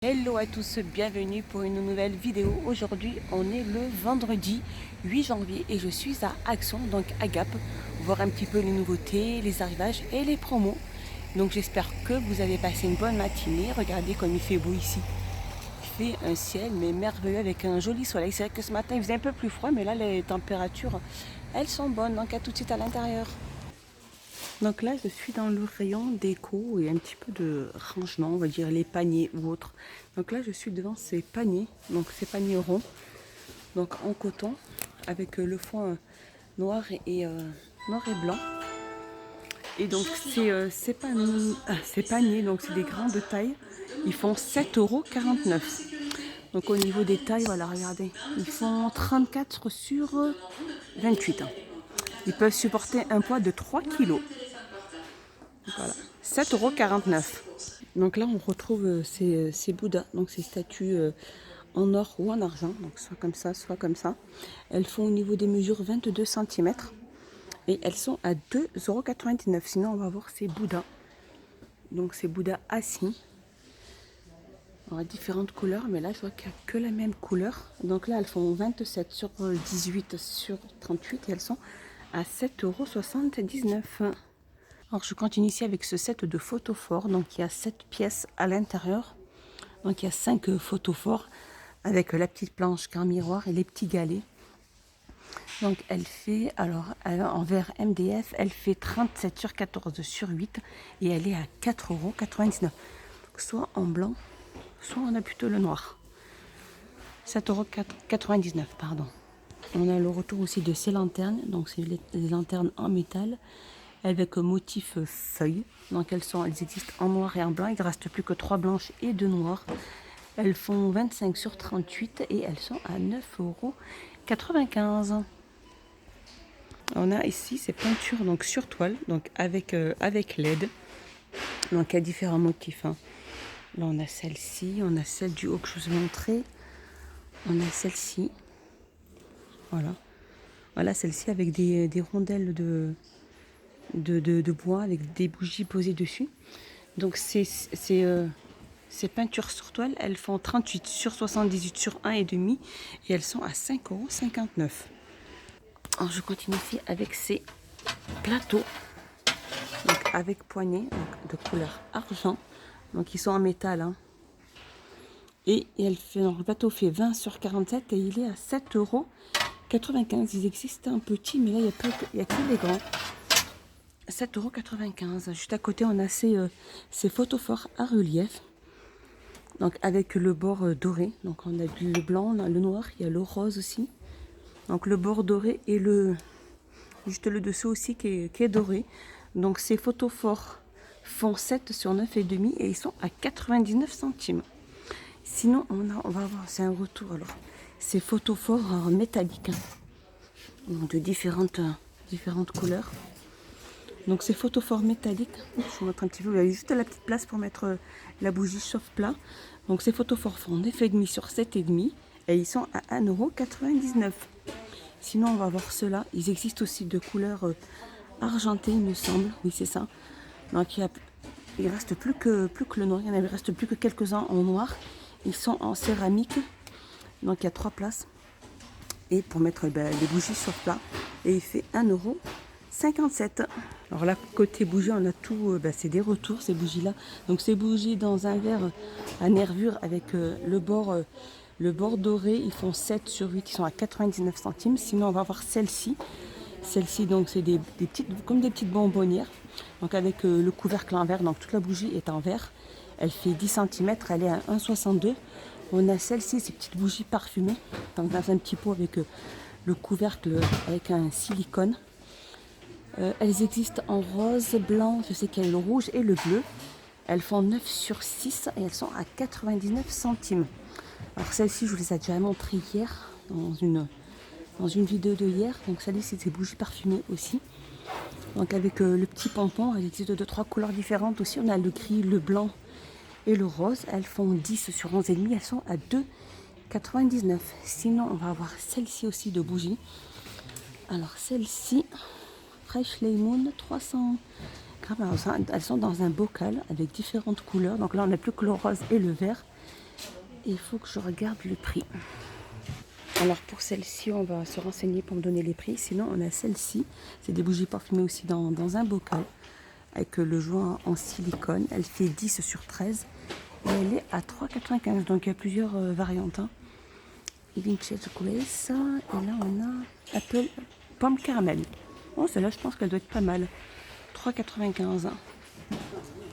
Hello à tous, bienvenue pour une nouvelle vidéo. Aujourd'hui on est le vendredi 8 janvier et je suis à Action, donc à Gap, voir un petit peu les nouveautés, les arrivages et les promos. Donc j'espère que vous avez passé une bonne matinée. Regardez comme il fait beau ici. Il fait un ciel mais merveilleux avec un joli soleil. C'est vrai que ce matin il faisait un peu plus froid, mais là les températures elles sont bonnes, donc à tout de suite à l'intérieur. Donc là, je suis dans le rayon déco et un petit peu de rangement, on va dire les paniers ou autres. Donc là, je suis devant ces paniers, donc ces paniers ronds, donc en coton, avec le fond noir noir et blanc. Et donc ces paniers, donc c'est des grandes tailles, ils font 7,49 €. Donc au niveau des tailles, voilà, regardez, ils font 34 sur 28. Ils peuvent supporter un poids de 3 kilos. Voilà, 7,49 €. Donc là, on retrouve ces Bouddhas, donc ces statues en or ou en argent, donc soit comme ça, soit comme ça. Elles font au niveau des mesures 22 cm et elles sont à 2,99 €. Sinon, on va voir ces Bouddhas. Donc ces Bouddhas assis. On a différentes couleurs, mais là, je vois qu'il n'y a que la même couleur. Donc là, elles font 27 sur 18 sur 38 et elles sont à 7,79 €. Alors je continue ici avec ce set de photos forts. Donc il y a 7 pièces à l'intérieur. Donc il y a 5 photos forts avec la petite planche car miroir et les petits galets. Donc elle fait, alors en verre MDF, elle fait 37 sur 14 sur 8 et elle est à 4,99 €. Soit en blanc, soit on a plutôt le noir. 7,99 €, pardon. On a le retour aussi de ces lanternes. Donc c'est des lanternes en métal avec motif feuille. Donc elles existent en noir et en blanc. Il ne reste plus que 3 blanches et 2 noires. Elles font 25 sur 38 et elles sont à 9,95 €. On a ici ces peintures donc sur toile, donc avec LED. Donc il y a différents motifs. Là on a celle-ci, on a celle du haut que je vous ai montré. On a celle-ci. Voilà. Voilà celle-ci avec des rondelles de bois avec des bougies posées dessus. Donc ces peintures sur toile, elles font 38 sur 78 sur 1,5 et elles sont à 5,59 €. Alors je continue ici avec ces plateaux, donc avec poignées, donc de couleur argent, donc ils sont en métal. Et le plateau fait 20 sur 47 et il est à 7,95 €. Ils existent un petit, mais là il n'y a que les grands. 7,95 €. Juste à côté, on a ces photophores à relief. Donc avec le bord doré. Donc on a le blanc, on a le noir, il y a le rose aussi. Donc le bord doré et juste le dessous aussi qui est doré. Donc ces photophores font 7 sur 9,5 et ils sont à 99 centimes. Sinon on va voir, c'est un retour alors. Ces photophores métalliques. Donc de différentes couleurs. Donc ces photophores métalliques, je vous montre un petit peu, vous avez juste la petite place pour mettre la bougie chauffe-plat. Donc ces photophores font 9,5 sur 7,5 et ils sont à 1,99 €. Sinon on va voir ceux-là, ils existent aussi de couleur argentée il me semble, oui c'est ça. Donc il reste plus que le noir, il ne reste plus que quelques-uns en noir. Ils sont en céramique, donc il y a 3 places. Et pour mettre les bougies chauffe-plat, et il fait 1,57 €. Alors là, côté bougie, on a tout, c'est des retours ces bougies-là. Donc ces bougies dans un verre à nervure avec le bord doré, ils font 7 sur 8, ils sont à 99 centimes. Sinon, on va voir celle-ci. Celle-ci, donc c'est des petites, comme des petites bonbonnières. Donc avec le couvercle en verre, donc toute la bougie est en verre. Elle fait 10 cm, elle est à 1,62 €. On a celle-ci, ces petites bougies parfumées, dans un petit pot avec le couvercle avec un silicone. Elles existent en rose, blanc, je sais qu'il y a le rouge et le bleu. Elles font 9 sur 6 et elles sont à 99 centimes. Alors celles-ci, je vous les ai déjà montrées hier dans une vidéo de hier. Donc celle-ci, c'est des bougies parfumées aussi. Donc avec le petit pompon, elles existent de 3 couleurs différentes aussi. On a le gris, le blanc et le rose. Elles font 10 sur 11,5. Elles sont à 2,99 €. Sinon, on va avoir celle-ci aussi de bougies. Alors celle-ci, Fresh Lemon, 300 grammes. Alors, elles sont dans un bocal avec différentes couleurs. Donc là, on n'a plus que le rose et le vert. il faut que je regarde le prix. Alors pour celle-ci, on va se renseigner pour me donner les prix. Sinon, on a celle-ci. C'est des bougies parfumées aussi dans un bocal. Avec le joint en silicone. Elle fait 10 sur 13. Et elle est à 3,95. Donc il y a plusieurs variantes. Hein. Vintage Grace. Et là, on a Apple Pomme Caramel. Oh, celle-là, je pense qu'elle doit être pas mal. 3,95.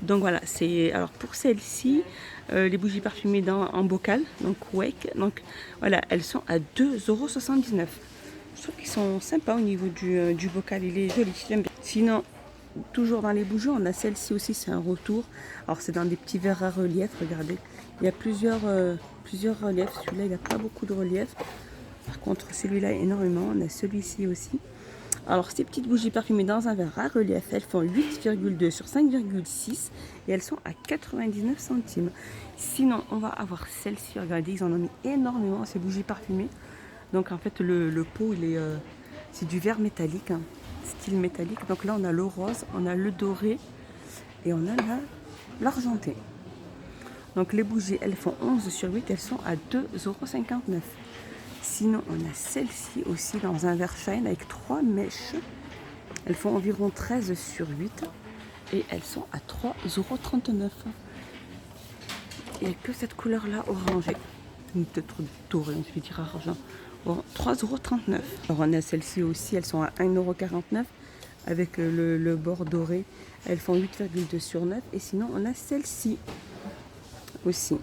Donc voilà, c'est alors pour celle-ci, les bougies parfumées en bocal, donc Wake, donc voilà, elles sont à 2,79 €. Je trouve qu'ils sont sympas au niveau du bocal, il est joli, j'aime bien. Sinon, toujours dans les bougies, on a celle-ci aussi, c'est un retour. Alors c'est dans des petits verres à relief, regardez. Il y a plusieurs reliefs, celui-là il n'a pas beaucoup de relief. Par contre celui-là énormément, on a celui-ci aussi. Alors ces petites bougies parfumées dans un verre à relief, elles font 8,2 sur 5,6 et elles sont à 99 centimes. Sinon on va avoir celle-ci, regardez, ils en ont mis énormément ces bougies parfumées. Donc en fait le pot il est c'est du verre métallique, hein, style métallique. Donc là on a le rose, on a le doré et on a l'argenté. Donc les bougies elles font 11 sur 8, elles sont à 2,59 €. Sinon, on a celle-ci aussi dans un verre shine avec 3 mèches. Elles font environ 13 sur 8 et elles sont à 3,39 €. Il n'y a que cette couleur-là orangée. Peut-être dorée, on se dire argent. Bon, 3,39 €. Alors, on a celle-ci aussi, elles sont à 1,49 € avec le bord doré. Elles font 8,2 sur 9. Et sinon, on a celle-ci aussi.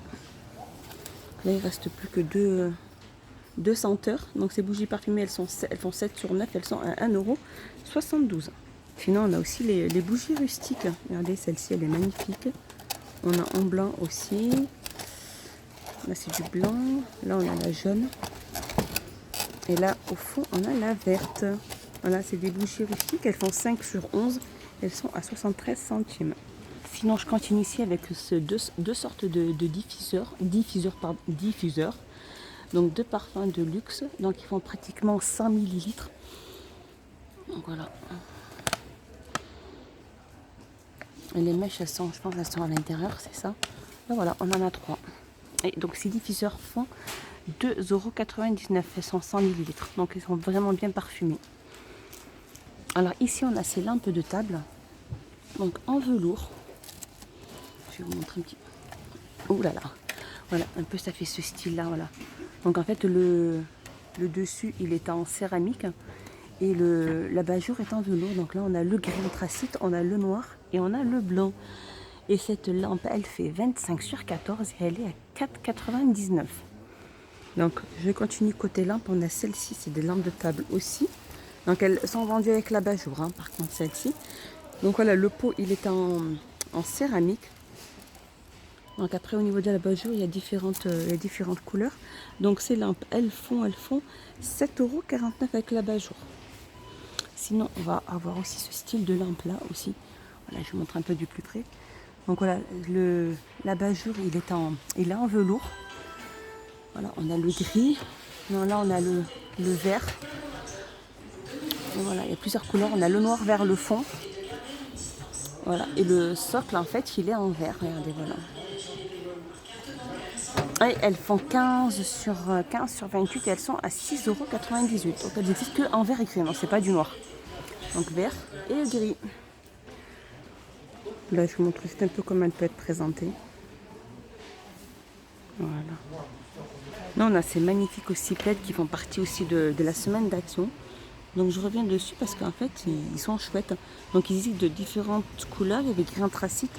Là, il ne reste plus que deux senteurs. Donc ces bougies parfumées, elles font 7 sur 9, elles sont à 1,72 €. Sinon, on a aussi les bougies rustiques. Regardez, celle-ci, elle est magnifique. On a en blanc aussi. Là, c'est du blanc. Là, on a la jaune. Et là, au fond, on a la verte. Voilà, c'est des bougies rustiques. Elles font 5 sur 11. Elles sont à 73 centimes. Sinon, je continue ici avec deux sortes de diffuseurs. Donc deux parfums de luxe, donc ils font pratiquement 100 millilitres. Donc voilà. Et les mèches, elles sont, je pense, elles sont à l'intérieur, c'est ça. Là voilà, on en a 3. Et donc ces diffuseurs font 2,99 €. Elles sont 100 millilitres, donc ils sont vraiment bien parfumés. Alors ici, on a ces lampes de table, donc en velours. Je vais vous montrer un petit. Oh là là. Voilà, un peu ça fait ce style-là, voilà. Donc en fait le dessus il est en céramique et l'abat-jour est en velours. Donc là on a le gris anthracite, on a le noir et on a le blanc. Et cette lampe elle fait 25 sur 14 et elle est à 4,99 €. Donc je continue côté lampe, on a celle-ci, c'est des lampes de table aussi. Donc elles sont vendues avec l'abat-jour, hein, par contre celle-ci. Donc voilà, le pot il est en céramique. Donc après au niveau de l'abat-jour, il y a différentes couleurs. Donc ces lampes, elles font 7,49 € avec l'abat-jour. Sinon, on va avoir aussi ce style de lampe là aussi. Voilà, je vous montre un peu du plus près. Donc voilà, l'abat-jour, il est en velours. Voilà, on a le gris. Non, là on a le vert. Et voilà, il y a plusieurs couleurs. On a le noir vers le fond. Voilà, et le socle en fait, il est en vert. Regardez, voilà. Et elles font 15 sur 28 et elles sont à 6,98 €. Donc elles n'existent qu'en vert et gris, non, c'est pas du noir. Donc vert et gris. Là, je vous montre juste un peu comment elle peut être présentée. Voilà. Là, on a ces magnifiques aussi plaids qui font partie aussi de la semaine d'action. Donc je reviens dessus parce qu'en fait, ils sont chouettes. Donc ils existent de différentes couleurs. Il y avait gris anthracite.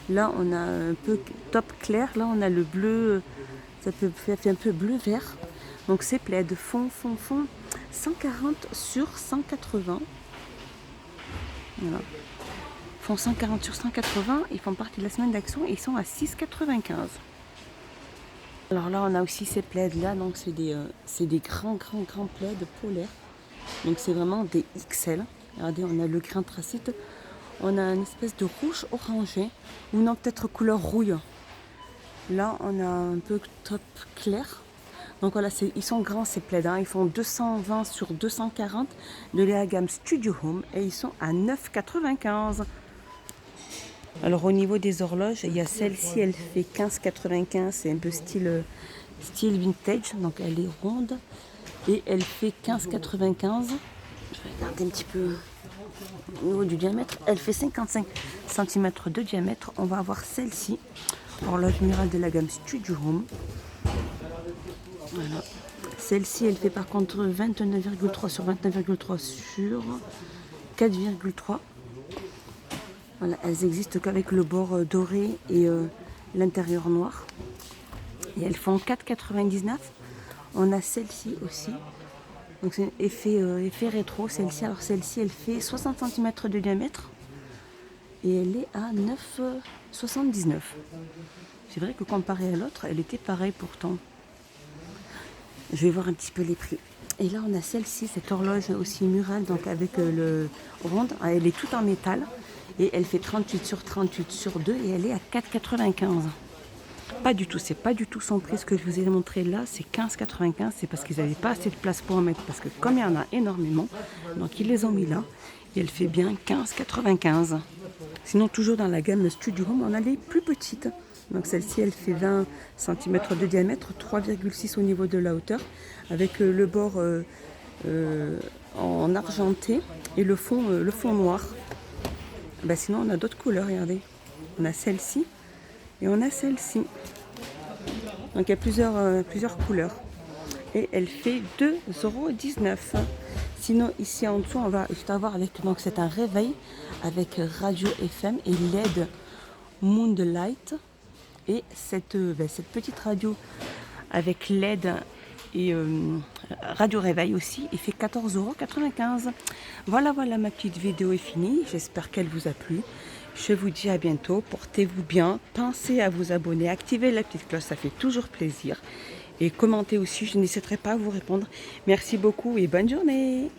Là, on a un peu top clair. Là, on a le bleu. Ça fait un peu bleu-vert. Donc ces plaids font 140 sur 180. Voilà. Font 140 sur 180. Ils font partie de la semaine d'action et ils sont à 6,95 €. Alors là, on a aussi ces plaids-là. Donc c'est des grands plaids polaires. Donc c'est vraiment des XL. Regardez, on a le gris anthracite. On a une espèce de rouge orangé. Ou non, peut-être couleur rouille. Là, on a un peu top clair. Donc voilà, ils sont grands ces plaids. Hein. Ils font 220 sur 240 de la gamme Studio Home. Et ils sont à 9,95 €. Alors au niveau des horloges, il y a celle-ci, elle fait 15,95, c'est un peu style vintage, donc elle est ronde et elle fait 15,95. Je vais regarder un petit peu au niveau du diamètre. Elle fait 55 cm de diamètre. On va avoir celle-ci, horloge murale de la gamme Studio Home. Voilà. Celle-ci, elle fait par contre 29,3 sur 29,3 sur 4,3. Voilà, elles existent qu'avec le bord doré et l'intérieur noir. Et elles font 4,99. On a celle-ci aussi. Donc c'est effet rétro, celle-ci. Alors celle-ci, elle fait 60 cm de diamètre. Et elle est à 9,79. C'est vrai que comparé à l'autre, elle était pareille pourtant. Je vais voir un petit peu les prix. Et là, on a celle-ci, cette horloge aussi murale, donc avec le ronde. Elle est toute en métal. Et elle fait 38 sur 38 sur 2 et elle est à 4,95. Pas du tout, c'est pas du tout son prix. Ce que je vous ai montré là, c'est 15,95. C'est parce qu'ils n'avaient pas assez de place pour en mettre. Parce que comme il y en a énormément, donc ils les ont mis là. Et elle fait bien 15,95. Sinon, toujours dans la gamme Studio Home, on a les plus petites. Donc celle-ci, elle fait 20 cm de diamètre, 3,6 au niveau de la hauteur, avec le bord en argenté et le fond noir. Bah sinon, on a d'autres couleurs, regardez. On a celle-ci et on a celle-ci. Donc il y a plusieurs couleurs. Et elle fait 2,19 €. Sinon, ici en dessous, on va juste avoir avec, donc c'est un réveil avec radio FM et LED Moonlight. Et cette petite radio avec LED et radio réveil aussi, il fait 14,95 €. Voilà, ma petite vidéo est finie. J'espère qu'elle vous a plu. Je vous dis à bientôt. Portez-vous bien. Pensez à vous abonner, activez la petite cloche, ça fait toujours plaisir. Et commentez aussi, je n'hésiterai pas à vous répondre. Merci beaucoup et bonne journée.